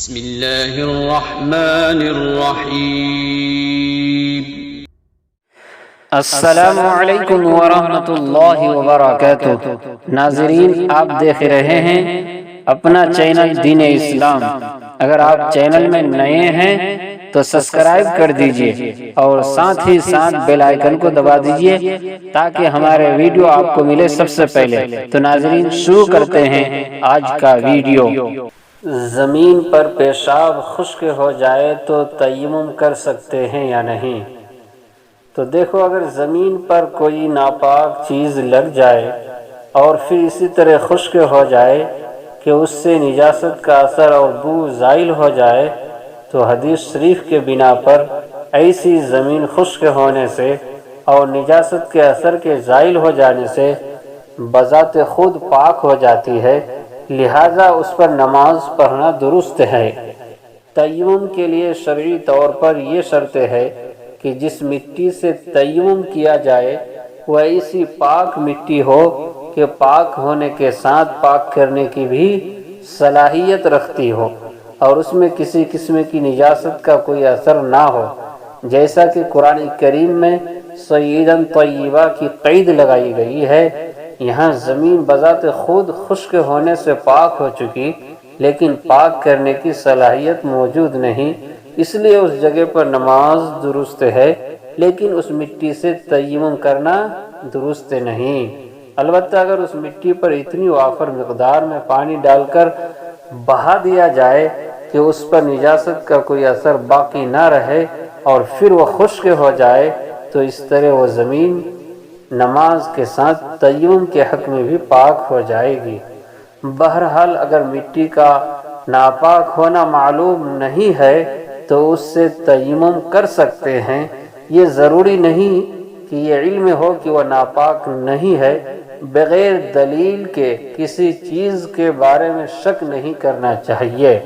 بسم اللہ الرحمن الرحیم۔ السلام علیکم ورحمۃ اللہ وبرکاتہ۔ ناظرین، آپ دیکھ رہے ہیں اپنا چینل دین اسلام۔ اگر آپ چینل میں نئے ہیں تو سبسکرائب کر دیجئے اور ساتھ ہی ساتھ بیل آئیکن کو دبا دیجئے تاکہ ہمارے ویڈیو آپ کو ملے سب سے پہلے۔ تو ناظرین، شروع کرتے ہیں آج کا ویڈیو۔ زمین پر پیشاب خشک ہو جائے تو تیمم کر سکتے ہیں یا نہیں؟ تو دیکھو، اگر زمین پر کوئی ناپاک چیز لگ جائے اور پھر اسی طرح خشک ہو جائے کہ اس سے نجاست کا اثر اور بو زائل ہو جائے، تو حدیث شریف کے بنا پر ایسی زمین خشک ہونے سے اور نجاست کے اثر کے زائل ہو جانے سے بذات خود پاک ہو جاتی ہے، لہذا اس پر نماز پڑھنا درست ہے۔ تیمم کے لیے شرعی طور پر یہ شرط ہے کہ جس مٹی سے تیمم کیا جائے وہ ایسی پاک مٹی ہو کہ پاک ہونے کے ساتھ پاک کرنے کی بھی صلاحیت رکھتی ہو اور اس میں کسی قسم کی نجاست کا کوئی اثر نہ ہو، جیسا کہ قرآن کریم میں سیداً طیبہ کی قید لگائی گئی ہے۔ یہاں زمین بذات خود خشک ہونے سے پاک ہو چکی لیکن پاک کرنے کی صلاحیت موجود نہیں، اس لیے اس جگہ پر نماز درست ہے لیکن اس مٹی سے تیمم کرنا درست نہیں۔ البتہ اگر اس مٹی پر اتنی وافر مقدار میں پانی ڈال کر بہا دیا جائے کہ اس پر نجاست کا کوئی اثر باقی نہ رہے اور پھر وہ خشک ہو جائے تو اس طرح وہ زمین نماز کے ساتھ تیمم کے حق میں بھی پاک ہو جائے گی۔ بہرحال اگر مٹی کا ناپاک ہونا معلوم نہیں ہے تو اس سے تیمم کر سکتے ہیں۔ یہ ضروری نہیں کہ یہ علم ہو کہ وہ ناپاک نہیں ہے۔ بغیر دلیل کے کسی چیز کے بارے میں شک نہیں کرنا چاہیے۔